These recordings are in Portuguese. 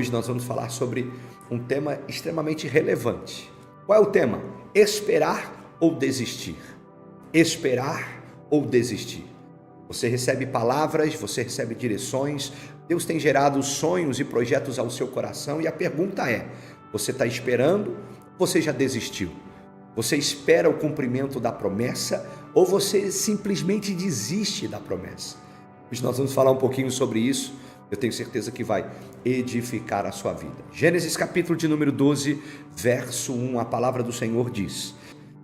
Hoje nós vamos falar sobre um tema extremamente relevante. Qual é o tema? Esperar ou desistir? Esperar ou desistir? Você recebe palavras, você recebe direções, Deus tem gerado sonhos e projetos ao seu coração e a pergunta é: você está esperando ou você já desistiu? Você espera o cumprimento da promessa ou você simplesmente desiste da promessa? Hoje nós vamos falar um pouquinho sobre isso. Eu tenho certeza que vai edificar a sua vida. Gênesis capítulo de número 12, verso 1, a palavra do Senhor diz: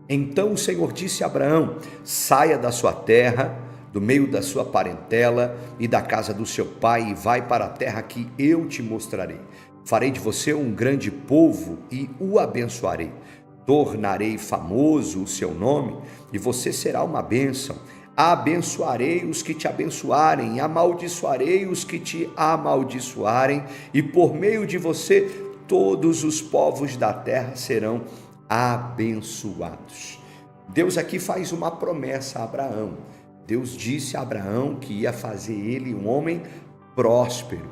Então o Senhor disse a Abraão: saia da sua terra, do meio da sua parentela e da casa do seu pai, e vai para a terra que eu te mostrarei. Farei de você um grande povo e o abençoarei. Tornarei famoso o seu nome e você será uma bênção. Abençoarei os que te abençoarem, amaldiçoarei os que te amaldiçoarem, e por meio de você todos os povos da terra serão abençoados. Deus aqui faz uma promessa a Abraão. Deus disse a Abraão que ia fazer ele um homem próspero,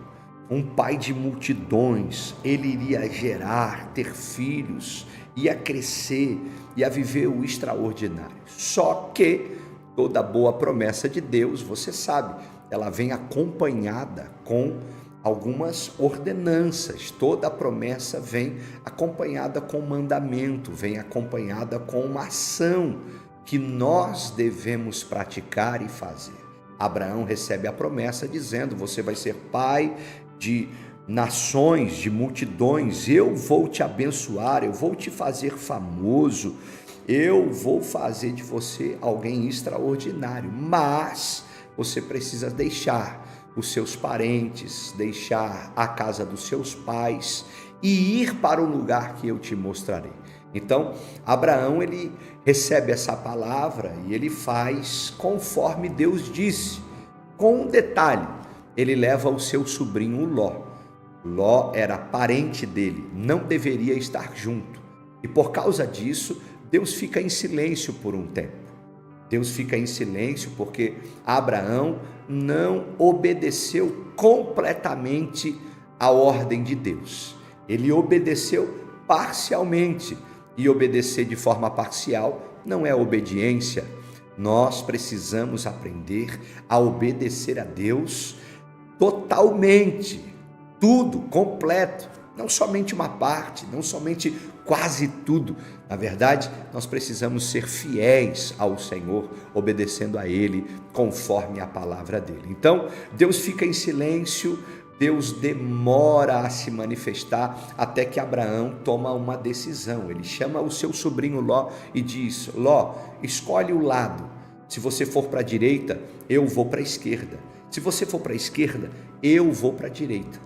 um pai de multidões. Ele iria gerar, ter filhos, ia crescer, ia viver o extraordinário. Só que toda boa promessa de Deus, você sabe, ela vem acompanhada com algumas ordenanças. Toda promessa vem acompanhada com mandamento, vem acompanhada com uma ação que nós devemos praticar e fazer. Abraão recebe a promessa dizendo: você vai ser pai de nações, de multidões, eu vou te abençoar, eu vou te fazer famoso, eu vou fazer de você alguém extraordinário, mas você precisa deixar os seus parentes, deixar a casa dos seus pais e ir para o lugar que eu te mostrarei. Então, Abraão, ele recebe essa palavra e ele faz conforme Deus disse. Com um detalhe, ele leva o seu sobrinho Ló. Ló era parente dele, não deveria estar junto. E por causa disso, Deus fica em silêncio por um tempo. Deus fica em silêncio porque Abraão não obedeceu completamente a ordem de Deus. Ele obedeceu parcialmente, e obedecer de forma parcial não é obediência. Nós precisamos aprender a obedecer a Deus totalmente, tudo, completo, não somente uma parte, não somente quase tudo. Na verdade, nós precisamos ser fiéis ao Senhor, obedecendo a Ele conforme a palavra dele. Então, Deus fica em silêncio, Deus demora a se manifestar até que Abraão toma uma decisão. Ele chama o seu sobrinho Ló e diz: Ló, escolhe o lado. Se você for para a direita, eu vou para a esquerda. Se você for para a esquerda, eu vou para a direita.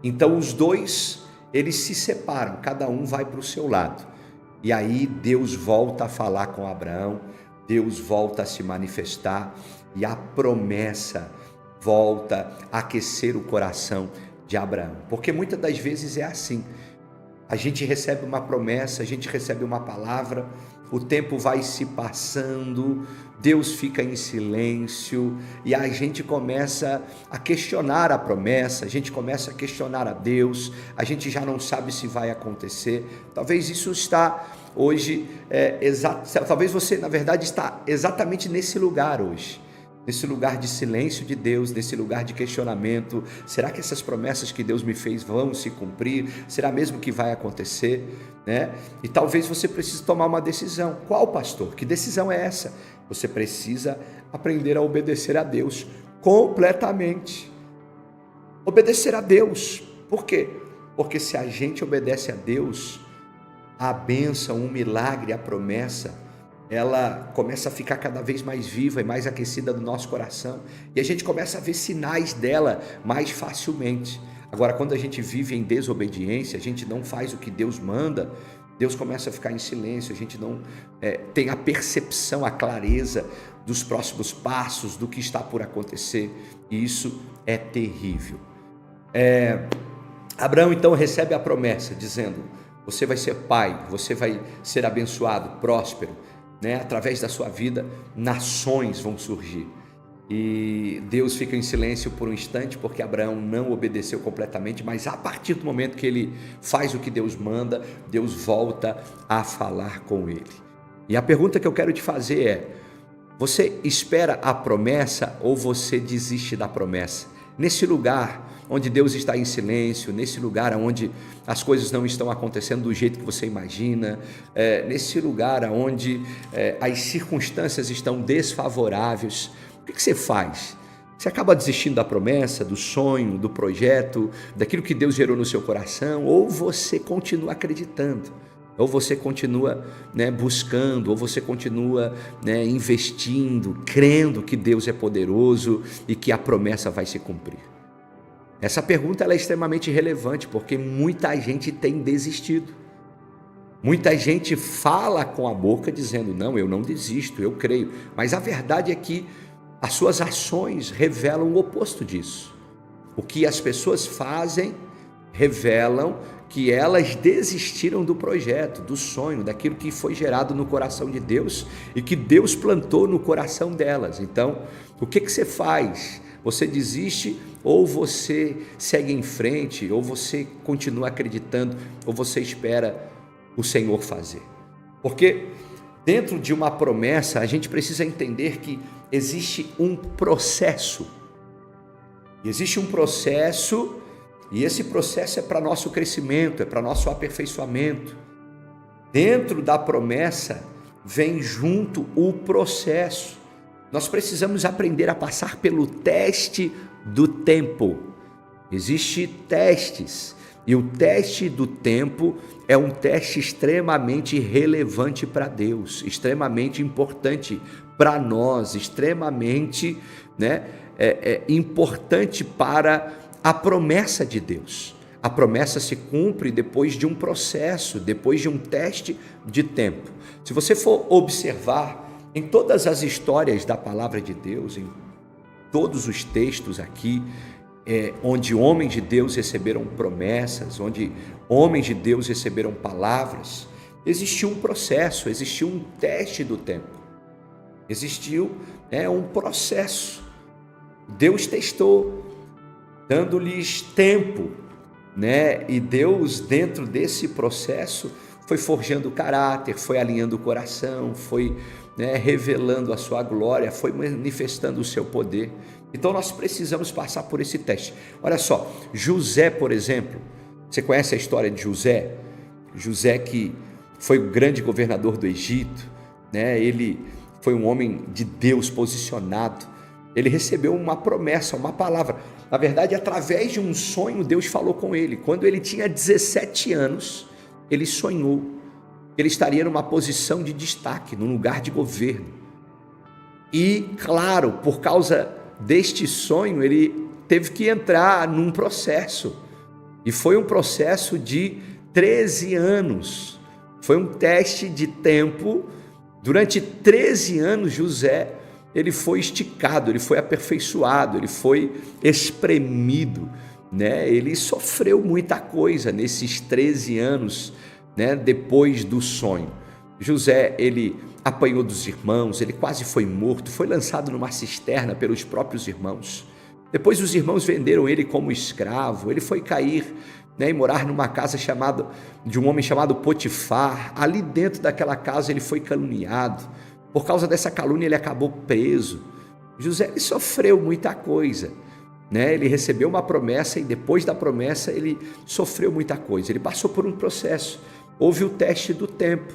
Então os dois, eles se separam, cada um vai para o seu lado. E aí Deus volta a falar com Abraão, Deus volta a se manifestar e a promessa volta a aquecer o coração de Abraão. Porque muitas das vezes é assim, a gente recebe uma promessa, a gente recebe uma palavra, o tempo vai se passando, Deus fica em silêncio e a gente começa a questionar a promessa, a gente começa a questionar a Deus, a gente já não sabe se vai acontecer. Talvez isso está hoje, talvez você na verdade está exatamente nesse lugar hoje. Nesse lugar de silêncio de Deus, nesse lugar de questionamento. Será que essas promessas que Deus me fez vão se cumprir? Será mesmo que vai acontecer? E talvez você precise tomar uma decisão. Qual, pastor? Que decisão é essa? Você precisa aprender a obedecer a Deus completamente. Obedecer a Deus. Por quê? Porque se a gente obedece a Deus, a bênção, o milagre, a promessa, ela começa a ficar cada vez mais viva e mais aquecida no nosso coração, e a gente começa a ver sinais dela mais facilmente. Agora, quando a gente vive em desobediência, a gente não faz o que Deus manda, Deus começa a ficar em silêncio, a gente não tem a percepção, a clareza dos próximos passos, do que está por acontecer, e isso é terrível. Abraão então recebe a promessa, dizendo: você vai ser pai, você vai ser abençoado, próspero, através da sua vida, nações vão surgir. E Deus fica em silêncio por um instante, porque Abraão não obedeceu completamente, mas a partir do momento que ele faz o que Deus manda, Deus volta a falar com ele. E a pergunta que eu quero te fazer é: você espera a promessa ou você desiste da promessa? Nesse lugar onde Deus está em silêncio, nesse lugar onde as coisas não estão acontecendo do jeito que você imagina, nesse lugar onde as circunstâncias estão desfavoráveis, o que você faz? Você acaba desistindo da promessa, do sonho, do projeto, daquilo que Deus gerou no seu coração, ou você continua acreditando, ou você continua buscando, ou você continua investindo, crendo que Deus é poderoso e que a promessa vai se cumprir? Essa pergunta ela é extremamente relevante, porque muita gente tem desistido. Muita gente fala com a boca dizendo: não, eu não desisto, eu creio. Mas a verdade é que as suas ações revelam o oposto disso. O que as pessoas fazem revelam que elas desistiram do projeto, do sonho, daquilo que foi gerado no coração de Deus e que Deus plantou no coração delas. Então, o que você faz? Você desiste ou você segue em frente, ou você continua acreditando, ou você espera o Senhor fazer? Porque dentro de uma promessa, a gente precisa entender que existe um processo. Existe um processo, e esse processo é para nosso crescimento, é para nosso aperfeiçoamento. Dentro da promessa vem junto o processo. Nós precisamos aprender a passar pelo teste do tempo. Existem testes, e o teste do tempo é um teste extremamente relevante para Deus, extremamente importante para nós, extremamente importante para a promessa de Deus. A promessa se cumpre depois de um processo, depois de um teste de tempo. Se você for observar em todas as histórias da palavra de Deus, em todos os textos aqui, onde homens de Deus receberam promessas, onde homens de Deus receberam palavras, existiu um processo, existiu um teste do tempo, existiu um processo. Deus testou, dando-lhes tempo, e Deus, dentro desse processo, foi forjando o caráter, foi alinhando o coração, foi revelando a sua glória, foi manifestando o seu poder. Então nós precisamos passar por esse teste. Olha só, José, por exemplo, você conhece a história de José? José, que foi o grande governador do Egito, ele foi um homem de Deus posicionado. Ele recebeu uma promessa, uma palavra. Na verdade, através de um sonho, Deus falou com ele. Quando ele tinha 17 anos, ele sonhou que ele estaria numa posição de destaque, num lugar de governo. E, claro, por causa deste sonho, ele teve que entrar num processo. E foi um processo de 13 anos. Foi um teste de tempo. Durante 13 anos, José, ele foi esticado, ele foi aperfeiçoado, ele foi espremido, Ele sofreu muita coisa nesses 13 anos, depois do sonho. José, ele apanhou dos irmãos, ele quase foi morto, foi lançado numa cisterna pelos próprios irmãos. Depois os irmãos venderam ele como escravo, ele foi cair e morar numa casa de um homem chamado Potifar. Ali dentro daquela casa ele foi caluniado. Por causa dessa calúnia ele acabou preso. José, ele sofreu muita coisa, Ele recebeu uma promessa e depois da promessa ele sofreu muita coisa. Ele passou por um processo. Houve o teste do tempo,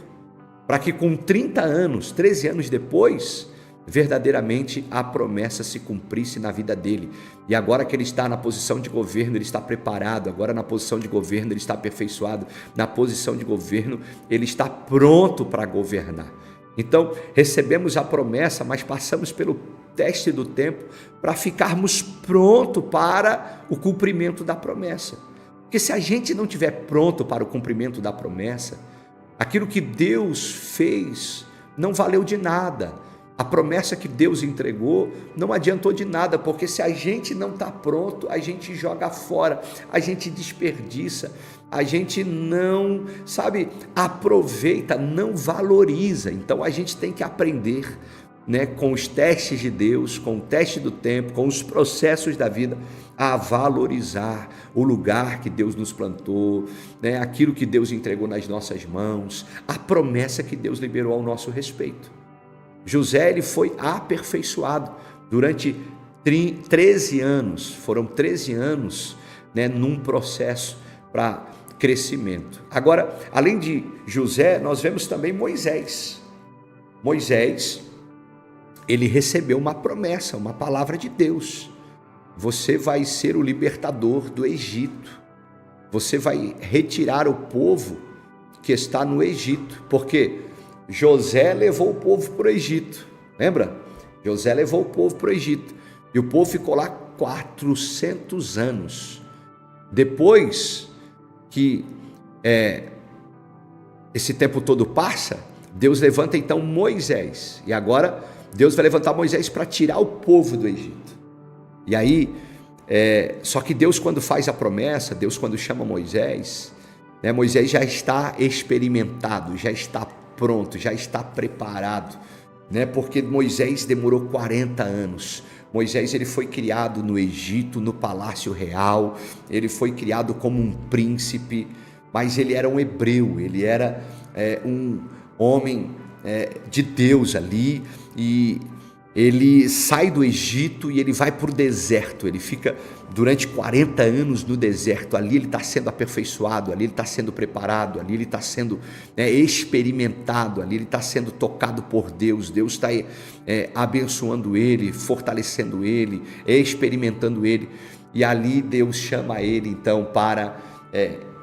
para que com 30 anos, 13 anos depois, verdadeiramente a promessa se cumprisse na vida dele. E agora que ele está na posição de governo, ele está preparado. Agora na posição de governo ele está aperfeiçoado. Na posição de governo ele está pronto para governar. Então recebemos a promessa, mas passamos pelo teste do tempo para ficarmos prontos para o cumprimento da promessa. Porque se a gente não estiver pronto para o cumprimento da promessa, aquilo que Deus fez não valeu de nada. A promessa que Deus entregou não adiantou de nada, porque se a gente não está pronto, a gente joga fora, a gente desperdiça, a gente não, aproveita, não valoriza. Então a gente tem que aprender né, com os testes de Deus, com o teste do tempo, com os processos da vida, a valorizar o lugar que Deus nos plantou, né, aquilo que Deus entregou nas nossas mãos, a promessa que Deus liberou ao nosso respeito. José, ele foi aperfeiçoado durante 13 anos, foram 13 anos, né, num processo para crescimento. Agora, além de José, nós vemos também Moisés. Moisés, ele recebeu uma promessa, uma palavra de Deus. Você vai ser o libertador do Egito. Você vai retirar o povo que está no Egito, porque José levou o povo para o Egito. Lembra? José levou o povo para o Egito. E o povo ficou lá 400 anos. Depois que esse tempo todo passa, Deus levanta então Moisés. E agora Deus vai levantar Moisés para tirar o povo do Egito. E aí, só que Deus, quando faz a promessa, Deus quando chama Moisés, né, Moisés já está experimentado, já está pronto, já está preparado, né, porque Moisés demorou 40 anos. Moisés, ele foi criado no Egito, no palácio real, ele foi criado como um príncipe, mas ele era um hebreu, ele era um homem de Deus ali, e ele sai do Egito e ele vai para o deserto, ele fica durante 40 anos no deserto, ali ele está sendo aperfeiçoado, ali ele está sendo preparado, ali ele está sendo experimentado, ali ele está sendo tocado por Deus, Deus está abençoando ele, fortalecendo ele, experimentando ele, e ali Deus chama ele então para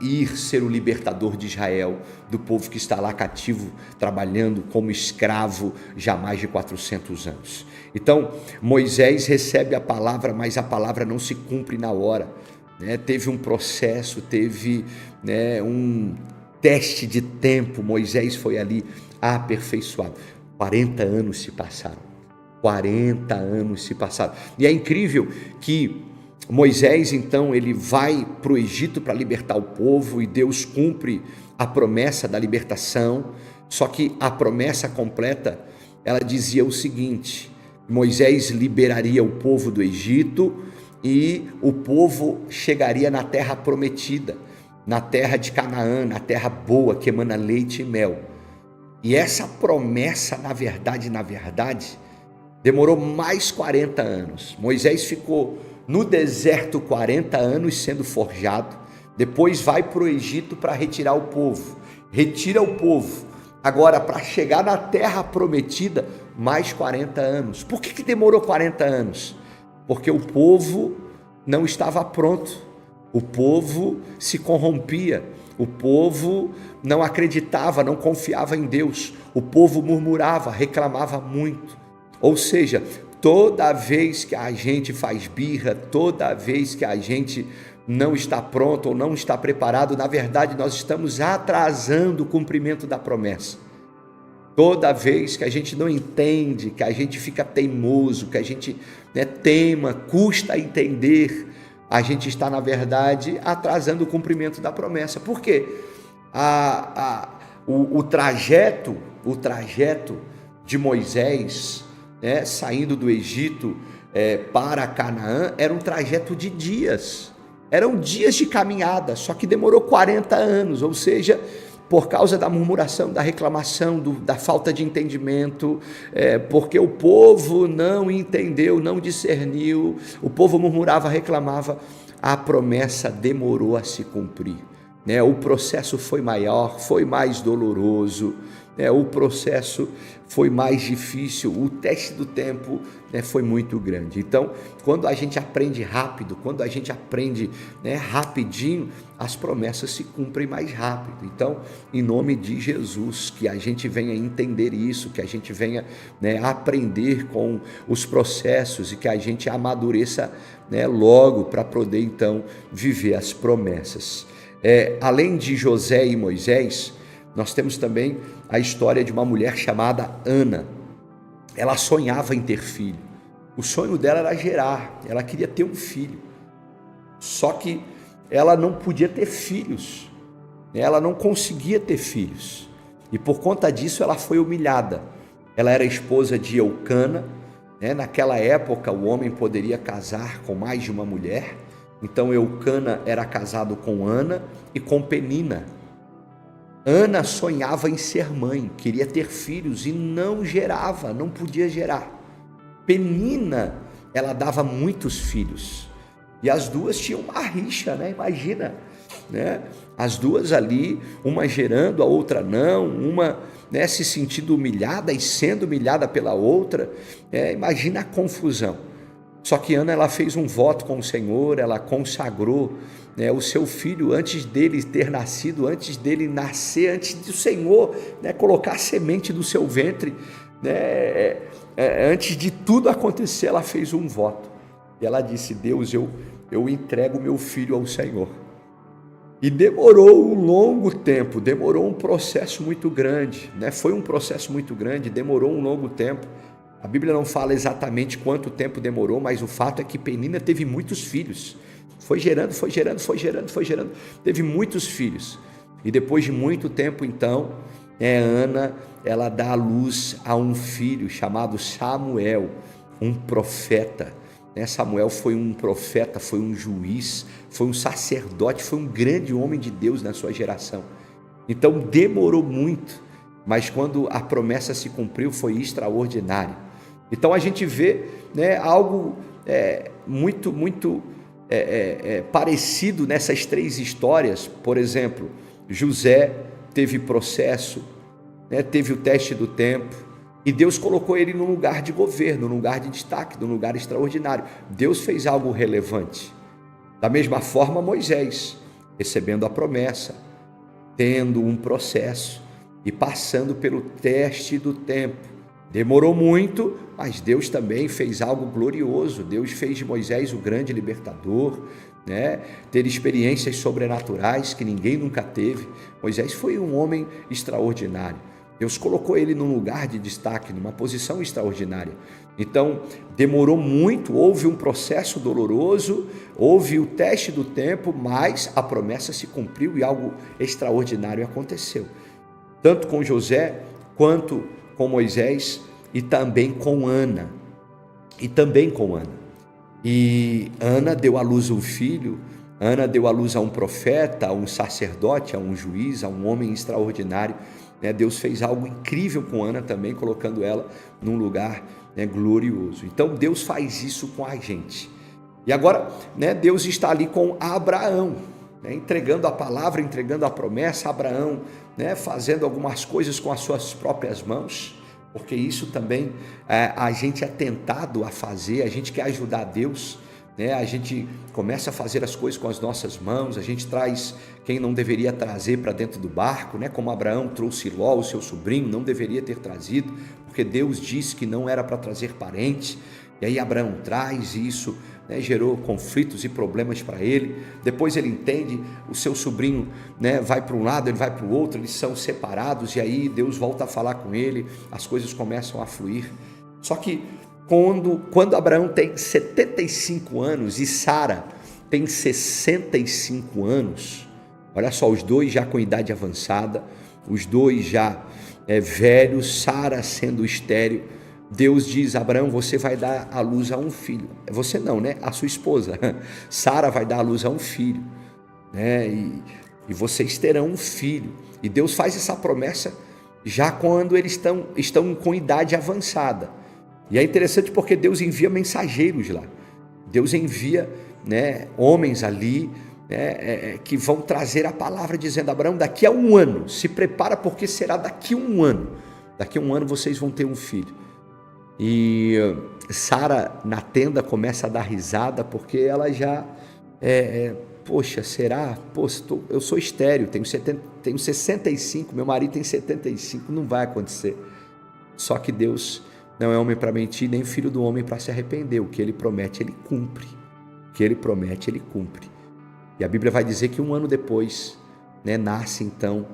ir ser o libertador de Israel, do povo que está lá cativo, trabalhando como escravo já há mais de 400 anos. Então, Moisés recebe a palavra, mas a palavra não se cumpre na hora, né? Teve um processo, teve, né, um teste de tempo. Moisés foi ali aperfeiçoado. 40 anos se passaram. 40 anos se passaram. E é incrível que Moisés, então, ele vai para o Egito para libertar o povo, e Deus cumpre a promessa da libertação. Só que a promessa completa, ela dizia o seguinte: Moisés liberaria o povo do Egito e o povo chegaria na terra prometida, na terra de Canaã, na terra boa que emana leite e mel. E essa promessa, na verdade, demorou mais 40 anos. Moisés ficou no deserto 40 anos sendo forjado, depois vai para o Egito para retirar o povo, retira o povo, agora para chegar na terra prometida, mais 40 anos. Por que demorou 40 anos? Porque o povo não estava pronto, o povo se corrompia, o povo não acreditava, não confiava em Deus, o povo murmurava, reclamava muito. Ou seja, toda vez que a gente faz birra, toda vez que a gente não está pronto ou não está preparado, na verdade nós estamos atrasando o cumprimento da promessa. Toda vez que a gente não entende, que a gente fica teimoso, que a gente teima, custa entender, a gente está, na verdade, atrasando o cumprimento da promessa. Por quê? O trajeto de Moisés, saindo do Egito para Canaã, era um trajeto de dias, eram dias de caminhada, só que demorou 40 anos, ou seja, por causa da murmuração, da reclamação, da falta de entendimento, porque o povo não entendeu, não discerniu, o povo murmurava, reclamava, a promessa demorou a se cumprir, o processo foi maior, foi mais doloroso, o processo foi mais difícil, o teste do tempo foi muito grande. Então, quando a gente aprende rápido, quando a gente aprende rapidinho, as promessas se cumprem mais rápido. Então, em nome de Jesus, que a gente venha entender isso, que a gente venha aprender com os processos e que a gente amadureça logo para poder então viver as promessas. Além de José e Moisés, nós temos também a história de uma mulher chamada Ana. Ela sonhava em ter filho. O sonho dela era gerar, ela queria ter um filho. Só que ela não podia ter filhos, ela não conseguia ter filhos. E por conta disso ela foi humilhada. ela era esposa de Eucana, né? Naquela época o homem poderia casar com mais de uma mulher, então Eucana era casado com Ana e com Penina. Ana sonhava em ser mãe, queria ter filhos e não gerava, não podia gerar. Penina, ela dava muitos filhos, e as duas tinham uma rixa, né? Imagina, né? As duas ali, uma gerando, a outra não, uma, né, se sentindo humilhada e sendo humilhada pela outra. Imagina a confusão. Só que Ana, ela fez um voto com o Senhor, ela consagrou, né, o seu filho antes dele ter nascido, antes dele nascer, antes do Senhor, né, colocar a semente do seu ventre, né, antes de tudo acontecer, ela fez um voto. E ela disse: Deus, eu entrego meu filho ao Senhor. E demorou um longo tempo, demorou um processo muito grande, né? Foi um processo muito grande, demorou um longo tempo. A Bíblia não fala exatamente quanto tempo demorou, mas o fato é que Penina teve muitos filhos. Foi gerando, teve muitos filhos. E depois de muito tempo, então, Ana, ela dá à luz a um filho chamado Samuel, um profeta. Samuel foi um profeta, foi um juiz, foi um sacerdote, foi um grande homem de Deus na sua geração. Então demorou muito, mas quando a promessa se cumpriu foi extraordinário. Então a gente vê, né, algo muito parecido nessas três histórias. Por exemplo, José teve processo, né, teve o teste do tempo, e Deus colocou ele num lugar de governo, num lugar de destaque, num lugar extraordinário. Deus fez algo relevante. Da mesma forma, Moisés, recebendo a promessa, tendo um processo e passando pelo teste do tempo. Demorou muito, mas Deus também fez algo glorioso. Deus fez de Moisés o grande libertador, né? Ter experiências sobrenaturais que ninguém nunca teve. Moisés foi um homem extraordinário. Deus colocou ele num lugar de destaque, numa posição extraordinária. Então, demorou muito, houve um processo doloroso, houve o teste do tempo, mas a promessa se cumpriu e algo extraordinário aconteceu. Tanto com José, quanto com Moisés e também com Ana. E Ana deu à luz um filho, Ana deu à luz a um profeta, a um sacerdote, a um juiz, a um homem extraordinário. Deus fez algo incrível com Ana também, colocando ela num lugar, né, glorioso. Então Deus faz isso com a gente. E agora, né, Deus está ali com Abraão, né, entregando a palavra, entregando a promessa. Abraão, né, fazendo algumas coisas com as suas próprias mãos, porque isso também a gente é tentado a fazer. A gente quer ajudar Deus, né? A gente começa a fazer as coisas com as nossas mãos, a gente traz quem não deveria trazer para dentro do barco, né? Como Abraão trouxe Ló, o seu sobrinho, não deveria ter trazido, porque Deus disse que não era para trazer parente. E aí Abraão traz isso, né? Gerou conflitos e problemas para ele. Depois ele entende, o seu sobrinho, né, vai para um lado, ele vai para o outro, eles são separados, e aí Deus volta a falar com ele, as coisas começam a fluir. Só que quando Abraão tem 75 anos e Sara tem 65 anos, olha só, os dois já com idade avançada, os dois já velhos, Sara sendo estéril, Deus diz: Abraão, você vai dar à luz a um filho. Você não, né? A sua esposa. Sara vai dar à luz a um filho, né? E vocês terão um filho. E Deus faz essa promessa já quando eles estão com idade avançada. E é interessante porque Deus envia mensageiros lá. Deus envia, né, homens ali, né, que vão trazer a palavra dizendo: Abraão, daqui a um ano, se prepara, porque será daqui a um ano. Daqui a um ano vocês vão ter um filho. E Sara na tenda começa a dar risada, porque ela já poxa, será? Eu sou estéril, tenho 65, meu marido tem 75, não vai acontecer. Só que Deus não é homem para mentir, nem filho do homem para se arrepender. O que ele promete, ele cumpre. O que ele promete, ele cumpre. E a Bíblia vai dizer que um ano depois, né, nasce então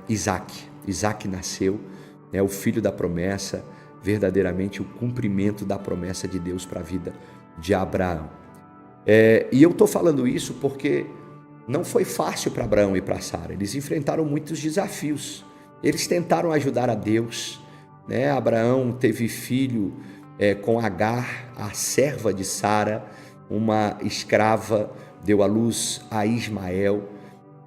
Isaac. Isaac nasceu, né, o filho da promessa, verdadeiramente o cumprimento da promessa de Deus para a vida de Abraão. E eu estou falando isso porque não foi fácil para Abraão e para Sara. Eles enfrentaram muitos desafios. Eles tentaram ajudar a Deus, né? Abraão teve filho com Agar, a serva de Sara, uma escrava, deu à luz a Ismael.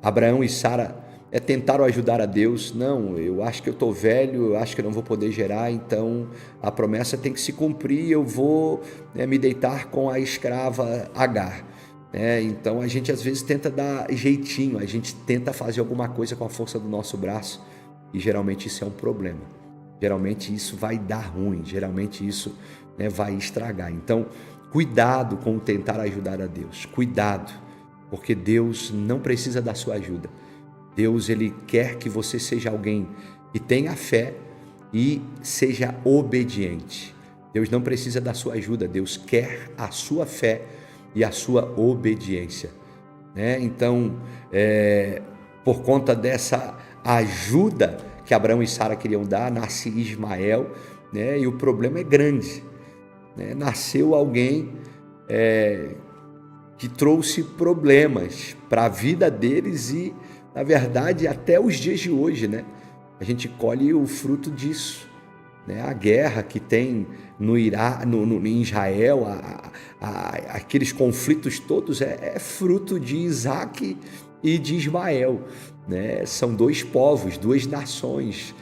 Abraão e Sara tentaram ajudar a Deus. Não, eu acho que eu estou velho, eu acho que eu não vou poder gerar, então a promessa tem que se cumprir, eu vou me deitar com a escrava Agar. Então a gente às vezes tenta dar jeitinho, a gente tenta fazer alguma coisa com a força do nosso braço, e geralmente isso é um problema, geralmente isso vai dar ruim, geralmente isso vai estragar. Então cuidado com tentar ajudar a Deus, cuidado, porque Deus não precisa da sua ajuda. Deus, Ele quer que você seja alguém que tenha fé e seja obediente. Deus não precisa da sua ajuda, Deus quer a sua fé e a sua obediência. Então, por conta dessa ajuda que Abraão e Sara queriam dar, nasce Ismael, e o problema é grande. Nasceu alguém que trouxe problemas para a vida deles e, na verdade, até os dias de hoje, a gente colhe o fruto disso. A guerra que tem em Israel, aqueles conflitos todos, é fruto de Isaac e de Ismael. São dois povos, duas nações,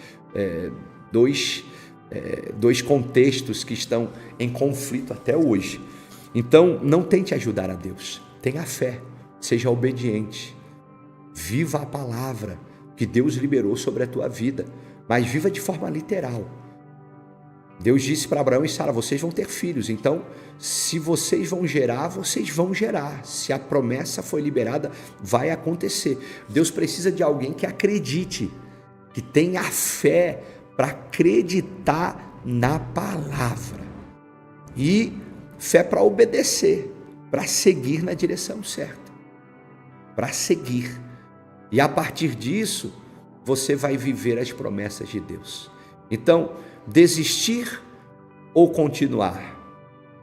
dois contextos que estão em conflito até hoje. Então, não tente ajudar a Deus, tenha fé, seja obediente, viva a palavra que Deus liberou sobre a tua vida, mas viva de forma literal. Deus disse para Abraão e Sara: vocês vão ter filhos, então se vocês vão gerar, vocês vão gerar. Se a promessa foi liberada, vai acontecer. Deus precisa de alguém que acredite, que tenha fé para acreditar na palavra e fé para obedecer, para seguir na direção certa, para seguir. E a partir disso, você vai viver as promessas de Deus. Então, desistir ou continuar?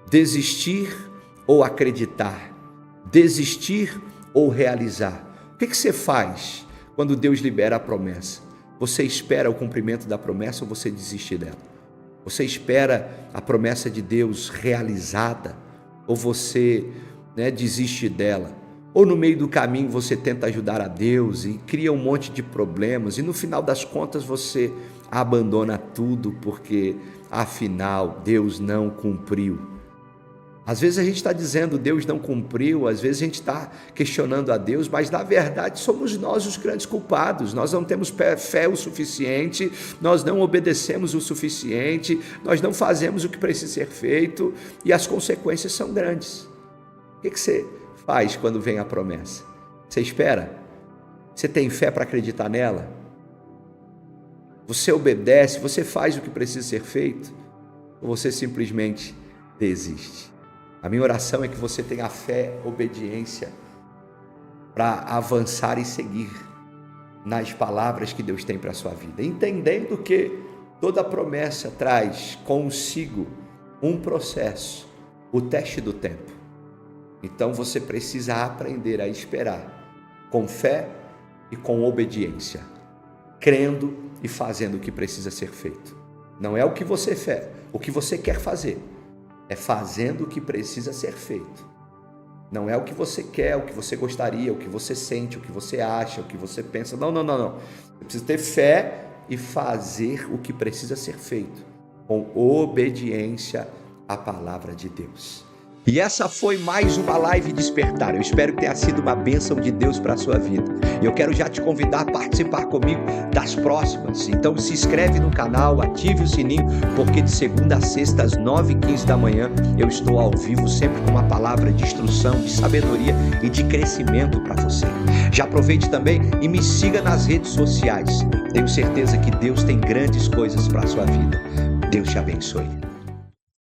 Desistir ou acreditar? Desistir ou realizar? O que você faz quando Deus libera a promessa? Você espera o cumprimento da promessa ou você desiste dela? Você espera a promessa de Deus realizada ou você desiste dela? Ou no meio do caminho você tenta ajudar a Deus e cria um monte de problemas e no final das contas você abandona tudo porque afinal Deus não cumpriu. Às vezes a gente está dizendo Deus não cumpriu, às vezes a gente está questionando a Deus, mas na verdade somos nós os grandes culpados. Nós não temos fé o suficiente, nós não obedecemos o suficiente, nós não fazemos o que precisa ser feito e as consequências são grandes. O que você faz quando vem a promessa? Você espera? Você tem fé para acreditar nela? Você obedece? Você faz o que precisa ser feito? Ou você simplesmente desiste? A minha oração é que você tenha fé, obediência para avançar e seguir nas palavras que Deus tem para a sua vida, entendendo que toda promessa traz consigo um processo, o teste do tempo. Então você precisa aprender a esperar com fé e com obediência, crendo e fazendo o que precisa ser feito. Não é o que você quer fazer, é fazendo o que precisa ser feito. Não é o que você quer, o que você gostaria, o que você sente, o que você acha, o que você pensa. Não. Você precisa ter fé e fazer o que precisa ser feito, com obediência à palavra de Deus. E essa foi mais uma live Despertar. Eu espero que tenha sido uma bênção de Deus para a sua vida. E eu quero já te convidar a participar comigo das próximas. Então se inscreve no canal, ative o sininho, porque de segunda a sexta às 9h15 da manhã eu estou ao vivo, sempre com uma palavra de instrução, de sabedoria e de crescimento para você. Já aproveite também e me siga nas redes sociais. Tenho certeza que Deus tem grandes coisas para a sua vida. Deus te abençoe.